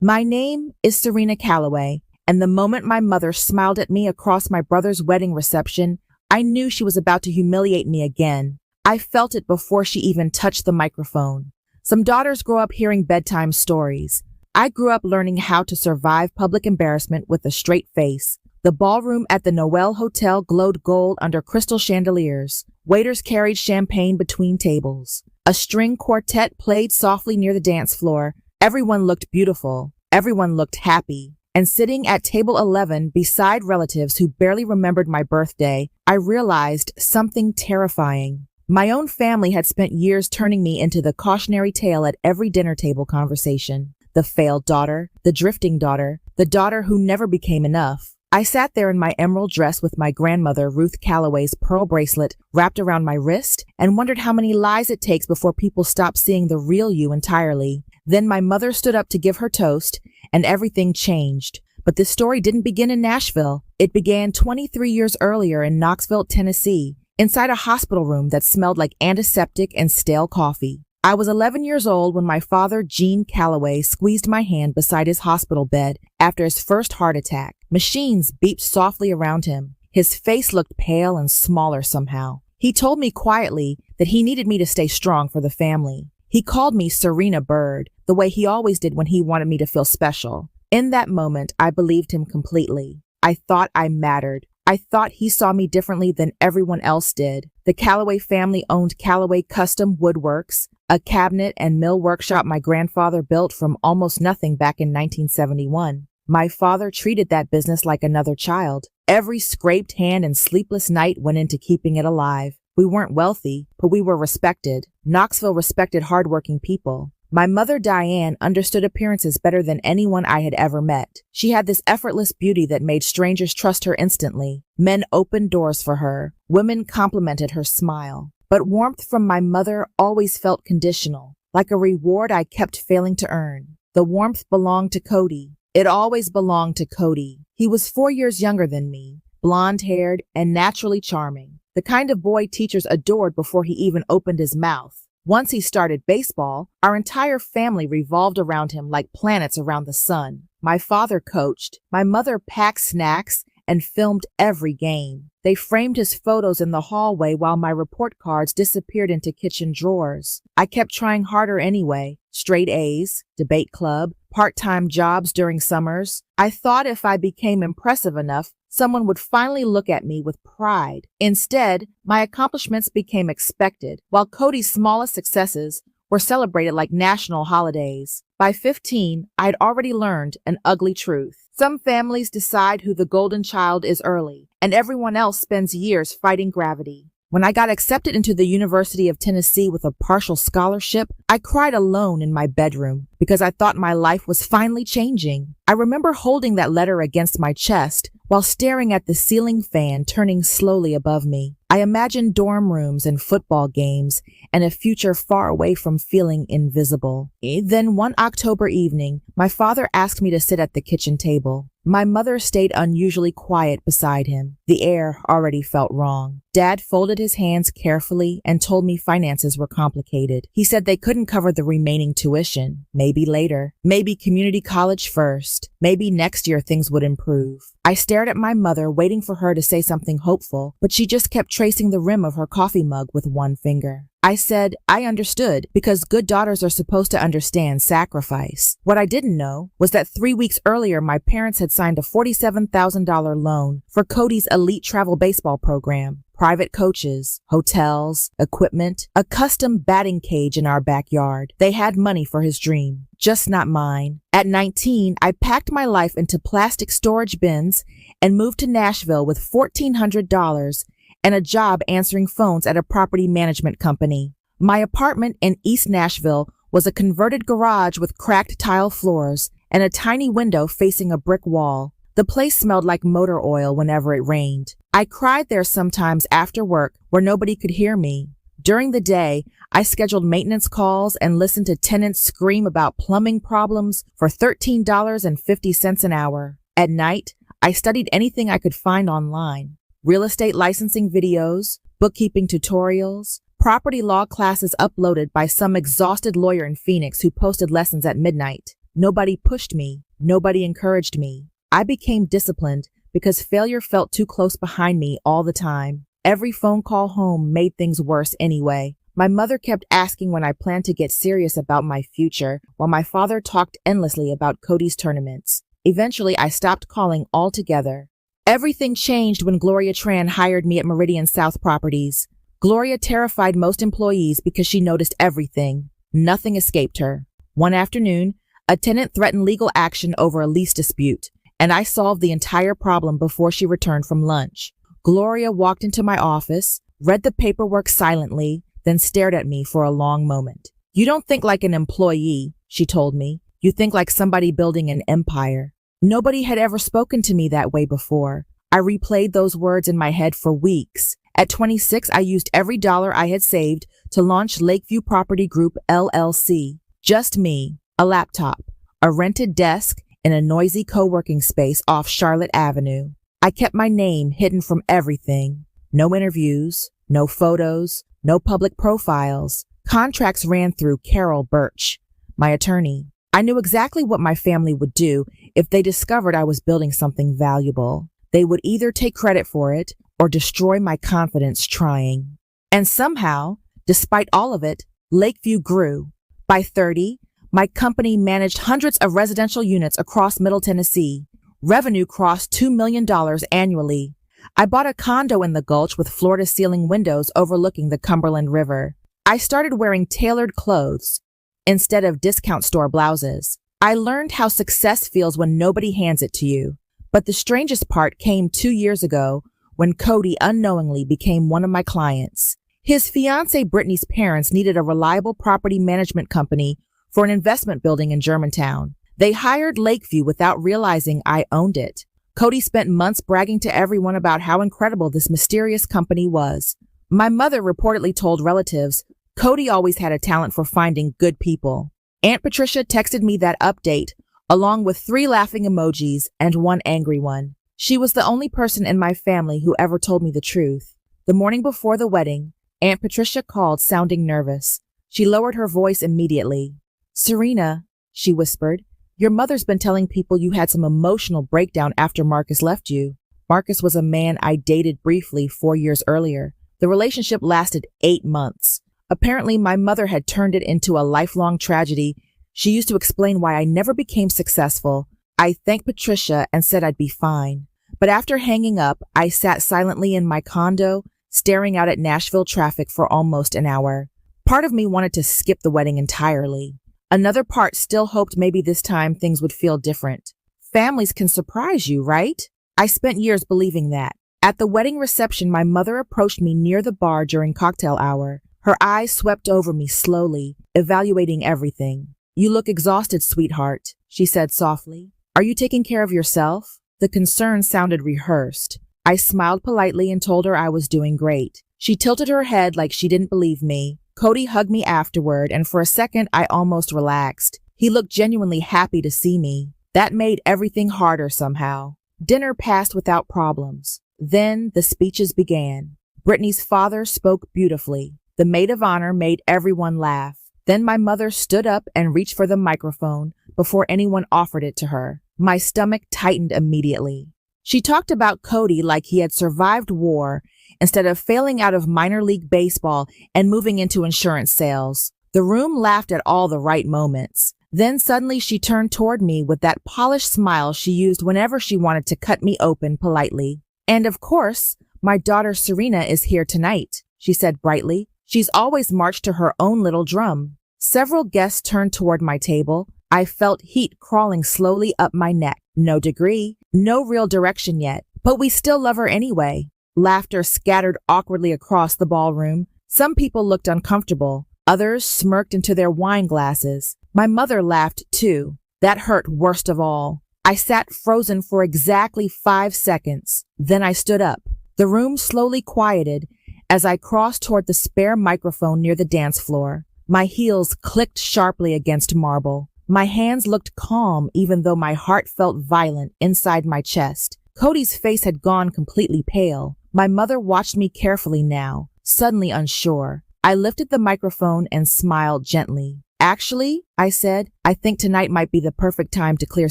My name is Serena Calloway, and the moment my mother smiled at me across my brother's wedding reception, I knew she was about to humiliate me again. I felt it before she even touched the microphone. Some daughters grow up hearing bedtime stories. I grew up learning how to survive public embarrassment with a straight face. The ballroom at the Noel Hotel glowed gold under crystal chandeliers. Waiters carried champagne between tables. A string quartet played softly near the dance floor. Everyone looked beautiful. Everyone looked happy. And sitting at table 11 beside relatives who barely remembered my birthday, I realized something terrifying. My own family had spent years turning me into the cautionary tale at every dinner table conversation. The failed daughter, the drifting daughter, the daughter who never became enough. I sat there in my emerald dress with my grandmother, Ruth Calloway's pearl bracelet wrapped around my wrist and wondered how many lies it takes before people stop seeing the real you entirely. Then my mother stood up to give her toast, and everything changed. But this story didn't begin in Nashville. It began 23 years earlier in Knoxville, Tennessee, inside a hospital room that smelled like antiseptic and stale coffee. I was 11 years old when my father, Gene Calloway, squeezed my hand beside his hospital bed after his first heart attack. Machines beeped softly around him. His face looked pale and smaller somehow. He told me quietly that he needed me to stay strong for the family. He called me Serena Bird, the way he always did when he wanted me to feel special. In that moment, I believed him completely. I thought I mattered. I thought he saw me differently than everyone else did. The Calloway family owned Calloway Custom Woodworks, a cabinet and mill workshop my grandfather built from almost nothing back in 1971. My father treated that business like another child. Every scraped hand and sleepless night went into keeping it alive. We weren't wealthy, but we were respected. Knoxville respected hardworking people. My mother, Diane, understood appearances better than anyone I had ever met. She had this effortless beauty that made strangers trust her instantly. Men opened doors for her. Women complimented her smile. But warmth from my mother always felt conditional, like a reward I kept failing to earn. The warmth belonged to Cody. It always belonged to Cody. He was 4 years younger than me, blonde-haired and naturally charming, the kind of boy teachers adored before he even opened his mouth. Once he started baseball, our entire family revolved around him like planets around the sun. My father coached. My mother packed snacks and filmed every game. They framed his photos in the hallway while my report cards disappeared into kitchen drawers. I kept trying harder anyway. Straight A's, debate club, part-time jobs during summers. I thought if I became impressive enough, someone would finally look at me with pride. Instead, my accomplishments became expected, while Cody's smallest successes were celebrated like national holidays. By 15, I'd already learned an ugly truth. Some families decide who the golden child is early, and everyone else spends years fighting gravity. When I got accepted into the University of Tennessee with a partial scholarship, I cried alone in my bedroom because I thought my life was finally changing. I remember holding that letter against my chest while staring at the ceiling fan turning slowly above me. I imagined dorm rooms and football games and a future far away from feeling invisible. Then one October evening, my father asked me to sit at the kitchen table. My mother stayed unusually quiet beside him. The air already felt wrong. Dad folded his hands carefully and told me finances were complicated. He said they couldn't cover the remaining tuition. Maybe later. Maybe community college first. Maybe next year things would improve. I stared at my mother, waiting for her to say something hopeful, but she just kept tracing the rim of her coffee mug with one finger. I said I understood because good daughters are supposed to understand sacrifice. What I didn't know was that 3 weeks earlier, my parents had signed a $47,000 loan for Cody's elite travel baseball program. Private coaches, hotels, equipment, a custom batting cage in our backyard. They had money for his dream, just not mine. At 19, I packed my life into plastic storage bins and moved to Nashville with $1,400 and a job answering phones at a property management company. My apartment in East Nashville was a converted garage with cracked tile floors and a tiny window facing a brick wall. The place smelled like motor oil whenever it rained. I cried there sometimes after work where nobody could hear me. During the day, I scheduled maintenance calls and listened to tenants scream about plumbing problems for $13.50 an hour. At night, I studied anything I could find online. Real estate licensing videos, bookkeeping tutorials, property law classes uploaded by some exhausted lawyer in Phoenix who posted lessons at midnight. Nobody pushed me. Nobody encouraged me. I became disciplined because failure felt too close behind me all the time. Every phone call home made things worse anyway. My mother kept asking when I planned to get serious about my future, while my father talked endlessly about Cody's tournaments. Eventually, I stopped calling altogether. Everything changed when Gloria Tran hired me at Meridian South Properties. Gloria terrified most employees because she noticed everything. Nothing escaped her. One afternoon, a tenant threatened legal action over a lease dispute, and I solved the entire problem before she returned from lunch. Gloria walked into my office, read the paperwork silently, then stared at me for a long moment. "You don't think like an employee," she told me. "You think like somebody building an empire." Nobody had ever spoken to me that way before. I replayed those words in my head for weeks. At 26, I used every dollar I had saved to launch Lakeview Property Group, LLC. Just me, a laptop, a rented desk, in a noisy co-working space off Charlotte Avenue. I kept my name hidden from everything. No interviews, no photos, no public profiles. Contracts ran through Carol Birch, my attorney. I knew exactly what my family would do if they discovered I was building something valuable. They would either take credit for it or destroy my confidence trying. And somehow, despite all of it, Lakeview grew. By 30, my company managed hundreds of residential units across Middle Tennessee. Revenue crossed $2 million annually. I bought a condo in the Gulch with floor-to-ceiling windows overlooking the Cumberland River. I started wearing tailored clothes instead of discount store blouses. I learned how success feels when nobody hands it to you. But the strangest part came 2 years ago when Cody unknowingly became one of my clients. His fiancée Brittany's parents needed a reliable property management company for an investment building in Germantown. They hired Lakeview without realizing I owned it. Cody spent months bragging to everyone about how incredible this mysterious company was. My mother reportedly told relatives Cody always had a talent for finding good people. Aunt Patricia texted me that update, along with 3 laughing emojis and 1 angry one. She was the only person in my family who ever told me the truth. The morning before the wedding, Aunt Patricia called, sounding nervous. She lowered her voice immediately. "Serena," she whispered, "your mother's been telling people you had some emotional breakdown after Marcus left you." Marcus was a man I dated briefly 4 years earlier. The relationship lasted 8 months. Apparently, my mother had turned it into a lifelong tragedy. She used to explain why I never became successful. I thanked Patricia and said I'd be fine. But after hanging up, I sat silently in my condo, staring out at Nashville traffic for almost an hour. Part of me wanted to skip the wedding entirely. Another part still hoped maybe this time things would feel different. Families can surprise you, right? I spent years believing that. At the wedding reception, my mother approached me near the bar during cocktail hour. Her eyes swept over me slowly, evaluating everything. "You look exhausted, sweetheart," she said softly. "Are you taking care of yourself?" The concern sounded rehearsed. I smiled politely and told her I was doing great. She tilted her head like she didn't believe me. Cody hugged me afterward, and for a second I almost relaxed. He looked genuinely happy to see me. That made everything harder somehow. Dinner passed without problems. Then the speeches began. Brittany's father spoke beautifully. The maid of honor made everyone laugh. Then my mother stood up and reached for the microphone before anyone offered it to her. My stomach tightened immediately. She talked about Cody like he had survived war instead of failing out of minor league baseball and moving into insurance sales. The room laughed at all the right moments. Then suddenly she turned toward me with that polished smile she used whenever she wanted to cut me open politely. "And of course, my daughter Serena is here tonight," she said brightly. "She's always marched to her own little drum." Several guests turned toward my table. I felt heat crawling slowly up my neck. No degree, no real direction yet, but we still love her anyway. Laughter scattered awkwardly across the ballroom. Some people looked uncomfortable. Others smirked into their wine glasses. My mother laughed too. That hurt worst of all. I sat frozen for exactly 5 seconds. Then I stood up. The room slowly quieted as I crossed toward the spare microphone near the dance floor. My heels clicked sharply against marble. My hands looked calm even though my heart felt violent inside my chest. Cody's face had gone completely pale. My mother watched me carefully now, suddenly unsure. I lifted the microphone and smiled gently. Actually, I said, I think tonight might be the perfect time to clear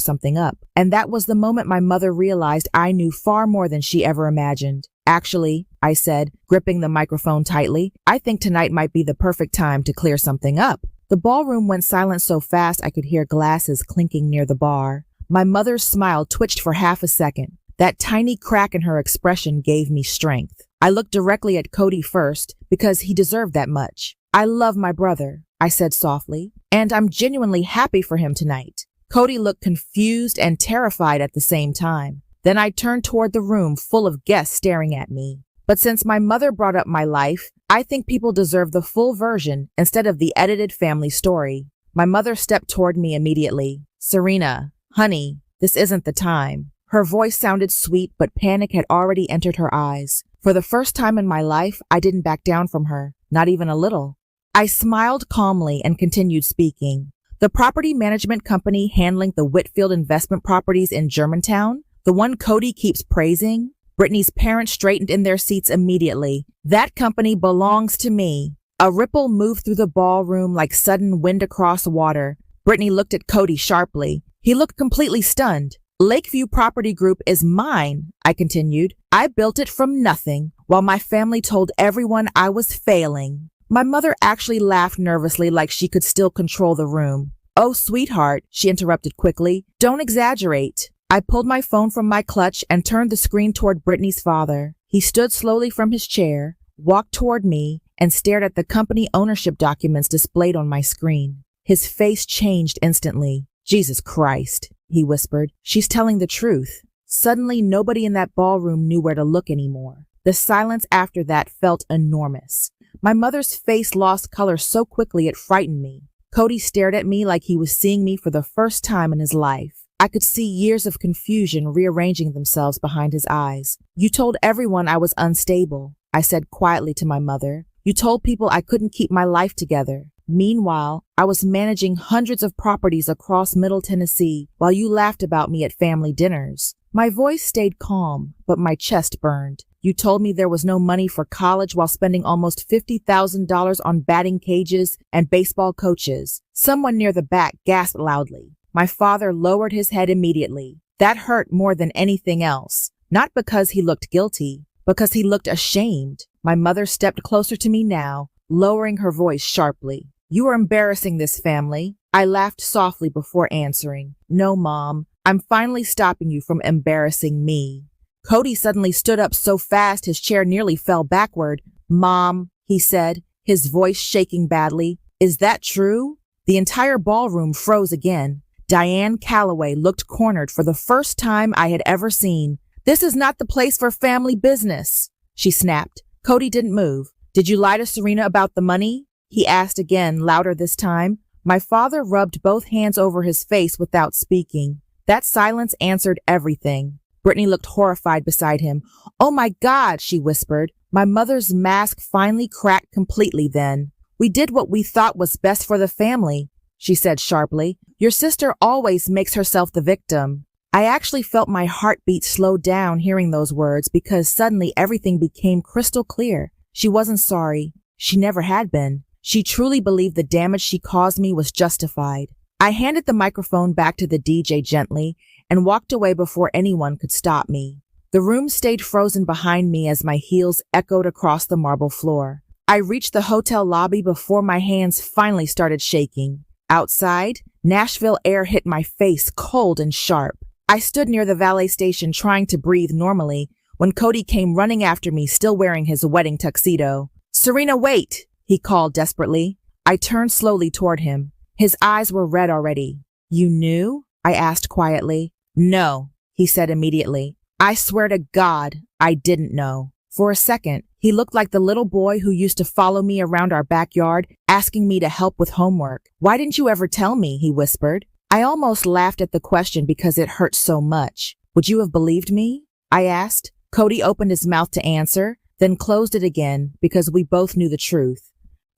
something up. And that was the moment my mother realized I knew far more than she ever imagined. Actually, I said, gripping the microphone tightly, I think tonight might be the perfect time to clear something up. The ballroom went silent so fast I could hear glasses clinking near the bar. My mother's smile twitched for half a second. That tiny crack in her expression gave me strength. I looked directly at Cody first because he deserved that much. I love my brother, I said softly, and I'm genuinely happy for him tonight. Cody looked confused and terrified at the same time. Then I turned toward the room full of guests staring at me. But since my mother brought up my life, I think people deserve the full version instead of the edited family story. My mother stepped toward me immediately. Serena, honey, this isn't the time. Her voice sounded sweet, but panic had already entered her eyes. For the first time in my life, I didn't back down from her, not even a little. I smiled calmly and continued speaking. The property management company handling the Whitfield investment properties in Germantown, the one Cody keeps praising, Brittany's parents straightened in their seats immediately. That company belongs to me. A ripple moved through the ballroom like sudden wind across water. Brittany looked at Cody sharply. He looked completely stunned. Lakeview Property Group is mine, I continued. I built it from nothing, while my family told everyone I was failing. My mother actually laughed nervously like she could still control the room. Oh, sweetheart, she interrupted quickly. Don't exaggerate. I pulled my phone from my clutch and turned the screen toward Brittany's father. He stood slowly from his chair, walked toward me, and stared at the company ownership documents displayed on my screen. His face changed instantly. Jesus Christ, he whispered. She's telling the truth. Suddenly, nobody in that ballroom knew where to look anymore. The silence after that felt enormous. My mother's face lost color so quickly it frightened me. Cody stared at me like he was seeing me for the first time in his life. I could see years of confusion rearranging themselves behind his eyes. You told everyone I was unstable, I said quietly to my mother. You told people I couldn't keep my life together. Meanwhile, I was managing hundreds of properties across Middle Tennessee while you laughed about me at family dinners. My voice stayed calm, but my chest burned. You told me there was no money for college while spending almost $50,000 on batting cages and baseball coaches. Someone near the back gasped loudly. My father lowered his head immediately. That hurt more than anything else. Not because he looked guilty, because he looked ashamed. My mother stepped closer to me now, lowering her voice sharply. You are embarrassing this family. I laughed softly before answering. No, Mom, I'm finally stopping you from embarrassing me. Cody suddenly stood up so fast his chair nearly fell backward. Mom, he said, his voice shaking badly. Is that true? The entire ballroom froze again. Diane Calloway looked cornered for the first time I had ever seen. This is not the place for family business, she snapped. Cody didn't move. Did you lie to Serena about the money? He asked again, louder this time. My father rubbed both hands over his face without speaking. That silence answered everything. Brittany looked horrified beside him. Oh my God, she whispered. My mother's mask finally cracked completely then. We did what we thought was best for the family, she said sharply. Your sister always makes herself the victim. I actually felt my heartbeat slow down hearing those words because suddenly everything became crystal clear. She wasn't sorry. She never had been. She truly believed the damage she caused me was justified. I handed the microphone back to the DJ gently and walked away before anyone could stop me. The room stayed frozen behind me as my heels echoed across the marble floor. I reached the hotel lobby before my hands finally started shaking. Outside, Nashville air hit my face cold and sharp. I stood near the valet station trying to breathe normally when Cody came running after me, still wearing his wedding tuxedo. Serena, wait, he called desperately. I turned slowly toward him. His eyes were red already. You knew? I asked quietly. No, he said immediately. I swear to God, I didn't know. For a second, he looked like the little boy who used to follow me around our backyard, asking me to help with homework. Why didn't you ever tell me? He whispered. I almost laughed at the question because it hurt so much. Would you have believed me? I asked. Cody opened his mouth to answer, then closed it again because we both knew the truth.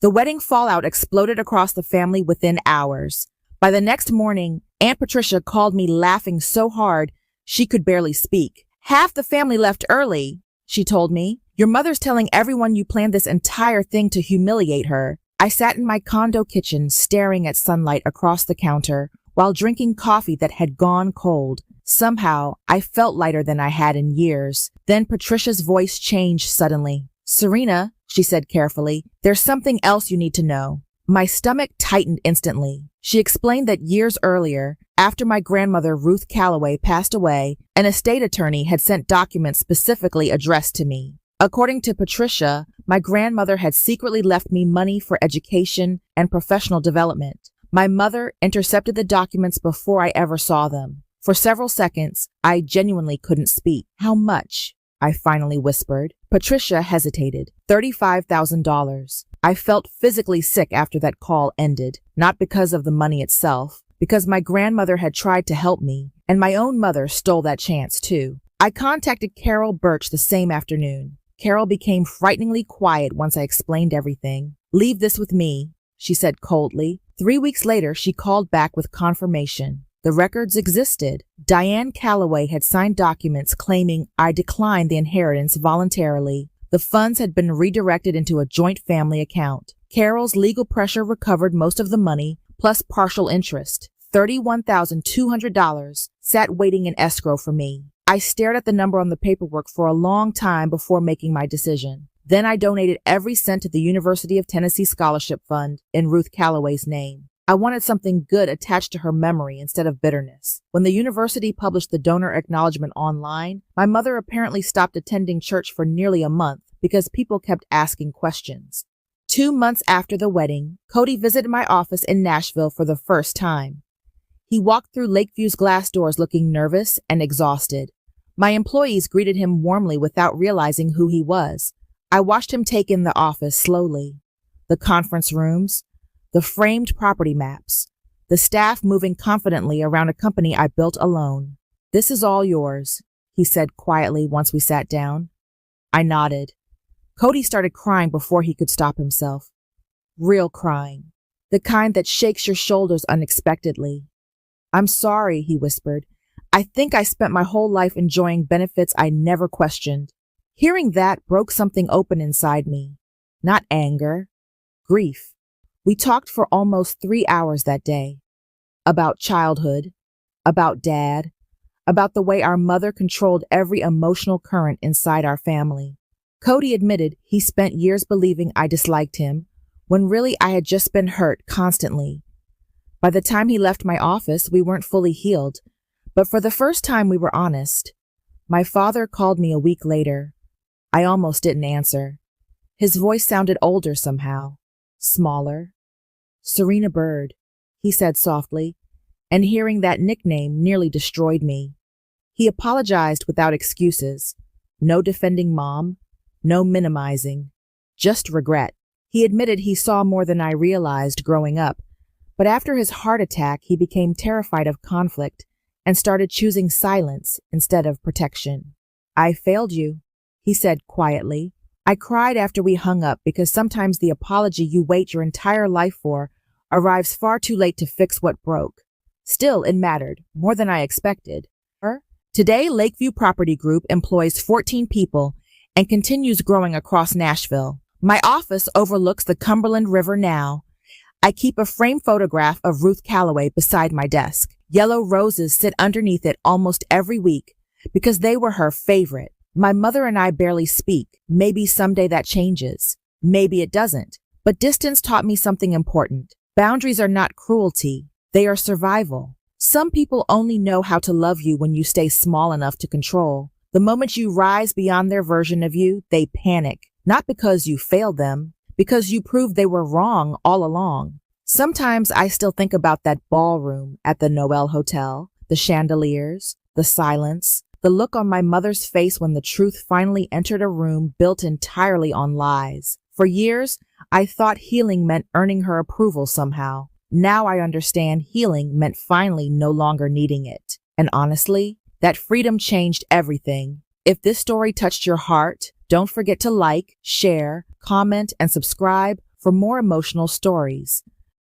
The wedding fallout exploded across the family within hours. By the next morning, Aunt Patricia called me laughing so hard she could barely speak. Half the family left early, she told me. Your mother's telling everyone you planned this entire thing to humiliate her. I sat in my condo kitchen staring at sunlight across the counter while drinking coffee that had gone cold. Somehow, I felt lighter than I had in years. Then Patricia's voice changed suddenly. "Serena," she said carefully, "there's something else you need to know." My stomach tightened instantly. She explained that years earlier, after my grandmother Ruth Calloway passed away, an estate attorney had sent documents specifically addressed to me. According to Patricia, my grandmother had secretly left me money for education and professional development. My mother intercepted the documents before I ever saw them. For several seconds, I genuinely couldn't speak. "How much?" I finally whispered. Patricia hesitated. $35,000. I felt physically sick after that call ended, not because of the money itself, because my grandmother had tried to help me, and my own mother stole that chance too. I contacted Carol Birch the same afternoon. Carol became frighteningly quiet once I explained everything. "Leave this with me," she said coldly. 3 weeks later, she called back with confirmation. The records existed. Diane Calloway had signed documents claiming I declined the inheritance voluntarily. The funds had been redirected into a joint family account. Carol's legal pressure recovered most of the money, plus partial interest. $31,200 sat waiting in escrow for me. I stared at the number on the paperwork for a long time before making my decision. Then I donated every cent to the University of Tennessee Scholarship Fund in Ruth Calloway's name. I wanted something good attached to her memory instead of bitterness. When the university published the donor acknowledgement online, my mother apparently stopped attending church for nearly a month because people kept asking questions. 2 months after the wedding, Cody visited my office in Nashville for the first time. He walked through Lakeview's glass doors looking nervous and exhausted. My employees greeted him warmly without realizing who he was. I watched him take in the office slowly. The conference rooms, the framed property maps, the staff moving confidently around a company I built alone. "This is all yours," he said quietly once we sat down. I nodded. Cody started crying before he could stop himself. Real crying. The kind that shakes your shoulders unexpectedly. "I'm sorry," he whispered. "I think I spent my whole life enjoying benefits I never questioned." Hearing that broke something open inside me. Not anger, grief. We talked for almost 3 hours that day. About childhood, about Dad, about the way our mother controlled every emotional current inside our family. Cody admitted he spent years believing I disliked him, when really I had just been hurt constantly. By the time he left my office, we weren't fully healed, but for the first time we were honest. My father called me a week later. I almost didn't answer. His voice sounded older somehow, smaller. "Serena Bird," he said softly, and hearing that nickname nearly destroyed me. He apologized without excuses. No defending Mom, no minimizing, just regret. He admitted he saw more than I realized growing up, but after his heart attack, he became terrified of conflict and started choosing silence instead of protection. "I failed you," he said quietly. I cried after we hung up because sometimes the apology you wait your entire life for arrives far too late to fix what broke. Still, it mattered, more than I expected. Today, Lakeview Property Group employs 14 people and continues growing across Nashville. My office overlooks the Cumberland River now. I keep a framed photograph of Ruth Calloway beside my desk. Yellow roses sit underneath it almost every week because they were her favorite. My mother and I barely speak. Maybe someday that changes. Maybe it doesn't. But distance taught me something important. Boundaries are not cruelty. They are survival. Some people only know how to love you when you stay small enough to control. The moment you rise beyond their version of you, they panic. Not because you failed them, because you proved they were wrong all along. Sometimes I still think about that ballroom at the Noel Hotel, the chandeliers, the silence, the look on my mother's face when the truth finally entered a room built entirely on lies. For years, I thought healing meant earning her approval somehow. Now I understand healing meant finally no longer needing it. And honestly, that freedom changed everything. If this story touched your heart, don't forget to like, share, comment, and subscribe for more emotional stories.